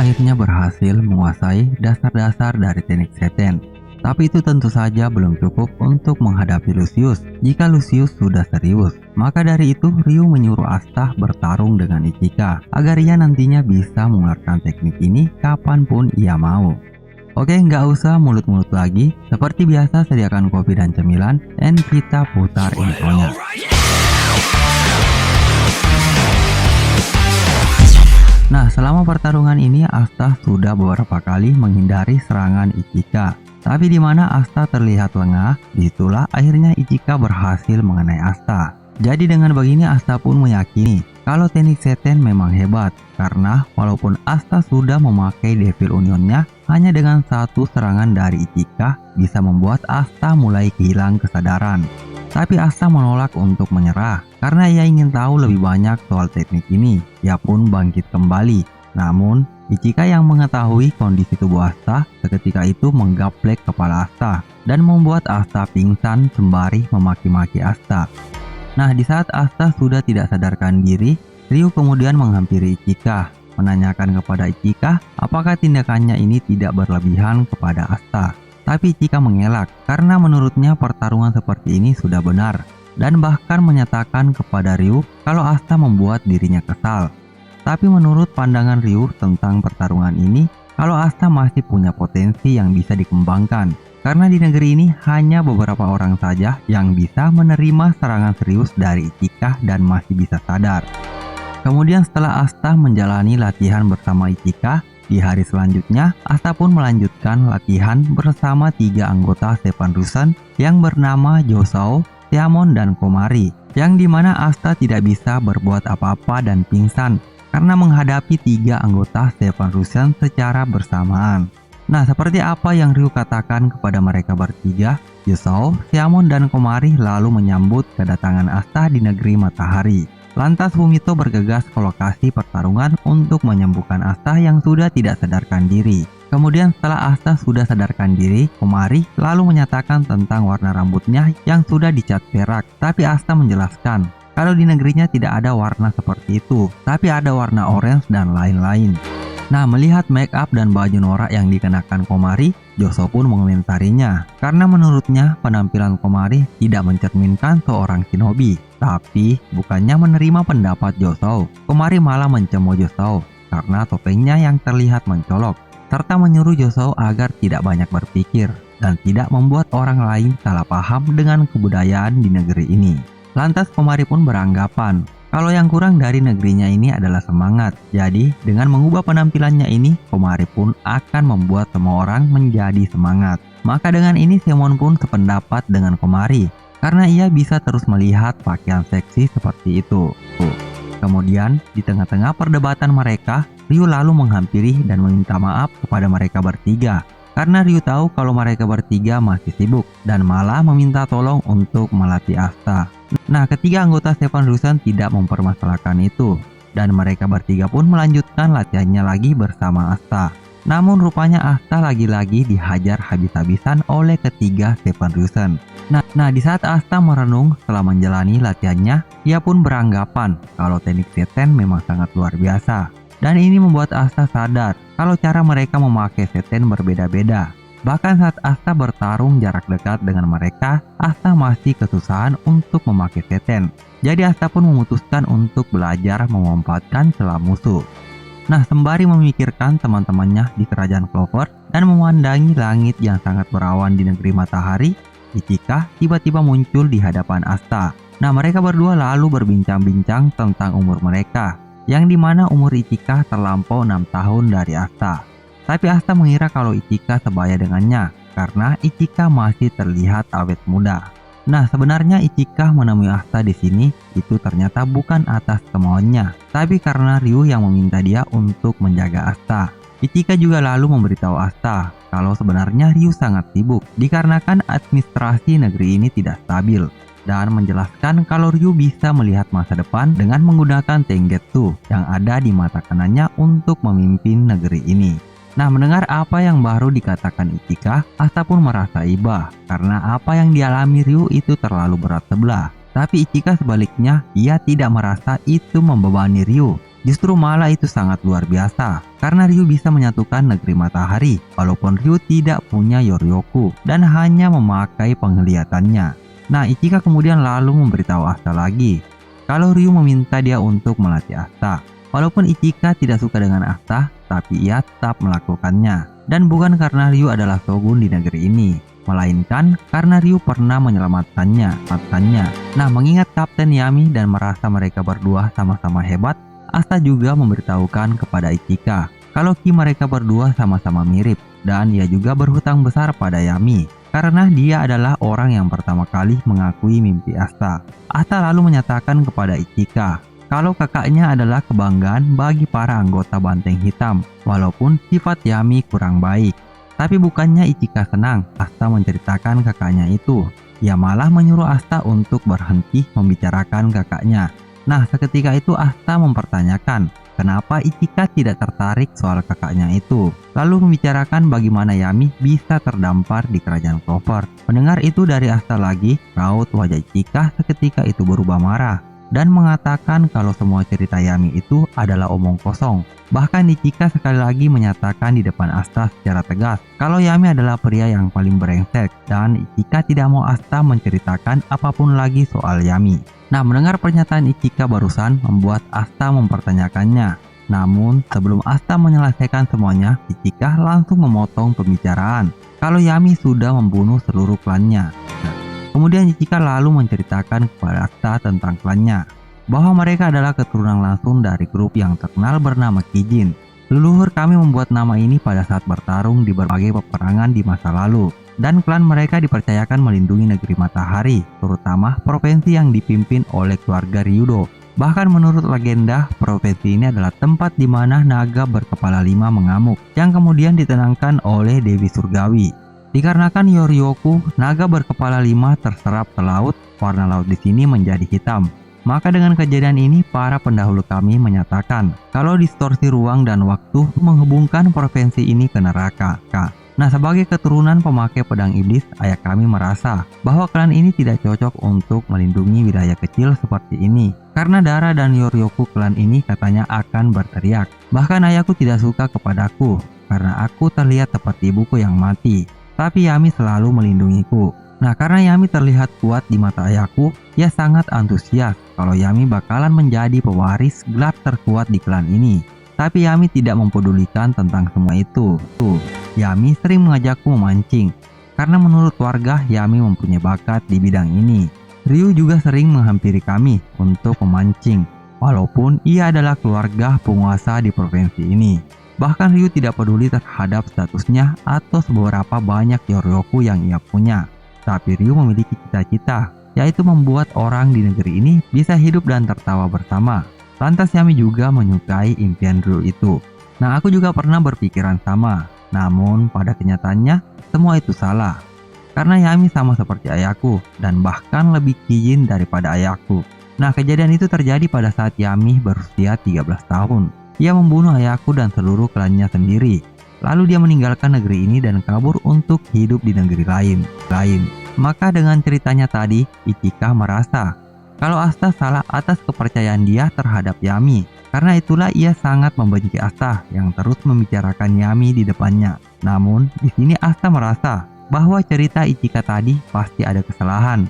akhirnya berhasil menguasai dasar-dasar dari teknik seten. Tapi itu tentu saja belum cukup untuk menghadapi Lucius. Jika Lucius sudah serius, maka dari itu Ryu menyuruh Asta bertarung dengan Ichika agar ia nantinya bisa mengeluarkan teknik ini kapanpun ia mau. Oke, nggak usah mulut-mulut lagi. Seperti biasa, sediakan kopi dan cemilan, dan kita putar intronya. Nah, selama pertarungan ini Asta sudah beberapa kali menghindari serangan Ichika. Tapi di mana Asta terlihat lengah, disitulah akhirnya Ichika berhasil mengenai Asta. Jadi dengan begini Asta pun meyakini kalau teknik seten memang hebat, karena walaupun Asta sudah memakai Devil Unionnya, hanya dengan satu serangan dari Ichika bisa membuat Asta mulai kehilangan kesadaran. Tapi Asta menolak untuk menyerah karena ia ingin tahu lebih banyak soal teknik ini. Ia pun bangkit kembali. Namun Ichika yang mengetahui kondisi tubuh Asta seketika itu menggaplek kepala Asta dan membuat Asta pingsan sembari memaki-maki Asta. Nah, di saat Asta sudah tidak sadarkan diri, Ryu kemudian menghampiri Ichika, menanyakan kepada Ichika apakah tindakannya ini tidak berlebihan kepada Asta. Tapi Ichika mengelak karena menurutnya pertarungan seperti ini sudah benar, dan bahkan menyatakan kepada Ryu kalau Asta membuat dirinya kesal. Tapi menurut pandangan Ryu tentang pertarungan ini, kalau Asta masih punya potensi yang bisa dikembangkan, karena di negeri ini hanya beberapa orang saja yang bisa menerima serangan serius dari Ichika dan masih bisa sadar. Kemudian setelah Asta menjalani latihan bersama Ichika, di hari selanjutnya Asta pun melanjutkan latihan bersama 3 anggota Seven Rusen yang bernama Josao, Tiamon, dan Komari, yang dimana Asta tidak bisa berbuat apa-apa dan pingsan karena menghadapi 3 anggota Seven Rusen secara bersamaan. Nah, seperti apa yang Ryu katakan kepada mereka bertiga, Josao, Tiamon, dan Komari lalu menyambut kedatangan Asta di negeri matahari. Lantas Fumito bergegas ke lokasi pertarungan untuk menyembuhkan Asta yang sudah tidak sadarkan diri. Kemudian setelah Asta sudah sadarkan diri, Komari lalu menyatakan tentang warna rambutnya yang sudah dicat perak. Tapi Asta menjelaskan kalau di negerinya tidak ada warna seperti itu, tapi ada warna orange dan lain-lain. Nah, melihat make up dan baju norak yang dikenakan Komari, Josao pun mengomentarinya karena menurutnya penampilan Komari tidak mencerminkan seorang shinobi. Tapi bukannya menerima pendapat Josao, Komari malah mencemooh Josao karena topengnya yang terlihat mencolok, serta menyuruh Josao agar tidak banyak berpikir dan tidak membuat orang lain salah paham dengan kebudayaan di negeri ini. Lantas Komari pun beranggapan kalau yang kurang dari negerinya ini adalah semangat. Jadi dengan mengubah penampilannya ini, Komari pun akan membuat semua orang menjadi semangat. Maka dengan ini Shemon pun sependapat dengan Komari karena ia bisa terus melihat pakaian seksi seperti itu. Kemudian di tengah-tengah perdebatan mereka, Ryu lalu menghampiri dan meminta maaf kepada mereka bertiga karena Ryu tahu kalau mereka bertiga masih sibuk dan malah meminta tolong untuk melatih Asta. Nah, ketiga anggota Seven Rusen tidak mempermasalahkan itu dan mereka bertiga pun melanjutkan latihannya lagi bersama Asta. Namun rupanya Asta lagi-lagi dihajar habis-habisan oleh ketiga Seven Rusen. Nah, di saat Asta merenung setelah menjalani latihannya, ia pun beranggapan kalau teknik seten memang sangat luar biasa. Dan ini membuat Asta sadar kalau cara mereka memakai seten berbeda-beda. Bahkan saat Asta bertarung jarak dekat dengan mereka, Asta masih kesusahan untuk memakai seten. Jadi Asta pun memutuskan untuk belajar memanfaatkan celah musuh. Nah, sembari memikirkan teman-temannya di kerajaan Clover dan memandangi langit yang sangat berawan di negeri matahari, Ichika tiba-tiba muncul di hadapan Asta. Nah, mereka berdua lalu berbincang-bincang tentang umur mereka, yang dimana umur Ichika terlampau 6 tahun dari Asta. Tapi Asta mengira kalau Ichika sebaya dengannya, karena Ichika masih terlihat awet muda. Nah, sebenarnya Ichika menemui Asta di sini itu ternyata bukan atas kemauannya, tapi karena Ryu yang meminta dia untuk menjaga Asta. Ichika juga lalu memberitahu Asta kalau sebenarnya Ryu sangat sibuk dikarenakan administrasi negeri ini tidak stabil, dan menjelaskan kalau Ryu bisa melihat masa depan dengan menggunakan Tengetsu yang ada di mata kanannya untuk memimpin negeri ini. Nah, mendengar apa yang baru dikatakan Ichika, Asta pun merasa iba karena apa yang dialami Ryu itu terlalu berat sebelah. Tapi Ichika sebaliknya, ia tidak merasa itu membebani Ryu Justru malah itu sangat luar biasa, karena Ryu bisa menyatukan negeri matahari, walaupun Ryu tidak punya Yoryoku dan hanya memakai penglihatannya. Nah, Ichika kemudian lalu memberitahu Asta lagi, kalau Ryu meminta dia untuk melatih Asta. Walaupun Ichika tidak suka dengan Asta, tapi ia tetap melakukannya. Dan bukan karena Ryu adalah shogun di negeri ini, melainkan karena Ryu pernah menyelamatkannya. Nah, mengingat Kapten Yami dan merasa mereka berdua sama-sama hebat, Asta juga memberitahukan kepada Ichika kalau ki mereka berdua sama-sama mirip, dan ia juga berhutang besar pada Yami karena dia adalah orang yang pertama kali mengakui mimpi Asta. Asta lalu menyatakan kepada Ichika kalau kakaknya adalah kebanggaan bagi para anggota Banteng Hitam, walaupun sifat Yami kurang baik. Tapi bukannya Ichika senang Asta menceritakan kakaknya itu. Ia malah menyuruh Asta untuk berhenti membicarakan kakaknya. Nah, seketika itu Asta mempertanyakan kenapa Ichika tidak tertarik soal kakaknya itu. Lalu membicarakan bagaimana Yami bisa terdampar di kerajaan Clover. Mendengar itu dari Asta lagi, raut wajah Ichika seketika itu berubah marah dan mengatakan kalau semua cerita Yami itu adalah omong kosong. Bahkan Ichika sekali lagi menyatakan di depan Asta secara tegas kalau Yami adalah pria yang paling brengsek, dan Ichika tidak mau Asta menceritakan apapun lagi soal Yami. Nah, mendengar pernyataan Ichika barusan membuat Asta mempertanyakannya. Namun, sebelum Asta menyelesaikan semuanya, Ichika langsung memotong pembicaraan kalau Yami sudah membunuh seluruh klannya. Kemudian Ichika lalu menceritakan kepada Asta tentang klannya, bahwa mereka adalah keturunan langsung dari grup yang terkenal bernama Kijin. Leluhur kami membuat nama ini pada saat bertarung di berbagai peperangan di masa lalu. Dan klan mereka dipercayakan melindungi negeri matahari, terutama provinsi yang dipimpin oleh keluarga Ryudo. Bahkan menurut legenda, provinsi ini adalah tempat di mana naga berkepala 5 mengamuk, yang kemudian ditenangkan oleh Dewi Surgawi. Dikarenakan Yoryoku, naga berkepala 5 terserap ke laut, warna laut di sini menjadi hitam. Maka dengan kejadian ini, para pendahulu kami menyatakan kalau distorsi ruang dan waktu menghubungkan provinsi ini ke neraka. Nah, sebagai keturunan pemakai pedang iblis, ayah kami merasa bahwa klan ini tidak cocok untuk melindungi wilayah kecil seperti ini. Karena Dara dan Yoryoku klan ini katanya akan berteriak. Bahkan ayahku tidak suka kepadaku karena aku terlihat seperti ibuku yang mati. Tapi Yami selalu melindungiku. Nah, karena Yami terlihat kuat di mata ayahku, ia sangat antusias kalau Yami bakalan menjadi pewaris gelar terkuat di klan ini. Tapi Yami tidak mempedulikan tentang semua itu. Yami sering mengajakku memancing, karena menurut warga Yami mempunyai bakat di bidang ini. Ryu juga sering menghampiri kami untuk memancing, walaupun ia adalah keluarga penguasa di provinsi ini. Bahkan Ryu tidak peduli terhadap statusnya atau seberapa banyak Yoryoku yang ia punya. Tapi Ryu memiliki cita-cita, yaitu membuat orang di negeri ini bisa hidup dan tertawa bersama. Lantas Yami juga menyukai impian Ryu itu. Nah, aku juga pernah berpikiran sama. Namun pada kenyataannya semua itu salah. Karena Yami sama seperti ayahku dan bahkan lebih kijin daripada ayahku. Nah, kejadian itu terjadi pada saat Yami berusia 13 tahun. Ia membunuh ayahku dan seluruh klannya sendiri. Lalu dia meninggalkan negeri ini dan kabur untuk hidup di negeri lain. Maka dengan ceritanya tadi, Ichika merasa kalau Asta salah atas kepercayaan dia terhadap Yami. Karena itulah ia sangat membenci Asta yang terus membicarakan Yami di depannya. Namun, di sini Asta merasa bahwa cerita Ichika tadi pasti ada kesalahan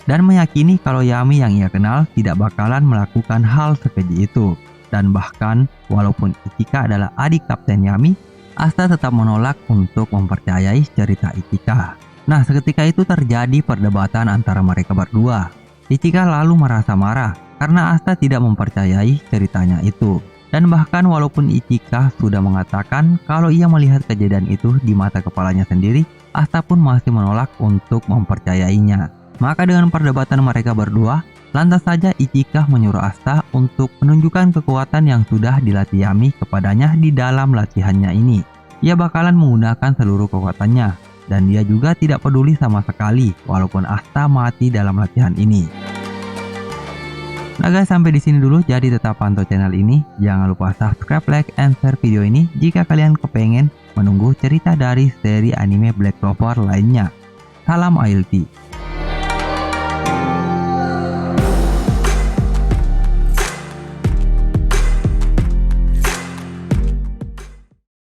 dan meyakini kalau Yami yang ia kenal tidak bakalan melakukan hal sekeji itu. Dan bahkan, walaupun Ichika adalah adik Kapten Yami, Asta tetap menolak untuk mempercayai cerita Ichika. Nah, seketika itu terjadi perdebatan antara mereka berdua. Ichika lalu merasa marah karena Asta tidak mempercayai ceritanya itu. Dan bahkan walaupun Ichika sudah mengatakan kalau ia melihat kejadian itu di mata kepalanya sendiri, Asta pun masih menolak untuk mempercayainya. Maka dengan perdebatan mereka berdua, lantas saja Ichika menyuruh Asta untuk menunjukkan kekuatan yang sudah dilatih Yami kepadanya di dalam latihannya ini. Ia bakalan menggunakan seluruh kekuatannya. Dan dia juga tidak peduli sama sekali walaupun Asta mati dalam latihan ini. Nah guys, sampai di sini dulu, jadi tetap pantau channel ini. Jangan lupa subscribe, like, and share video ini jika kalian kepengen menunggu cerita dari seri anime Black Clover lainnya. Salam AILT.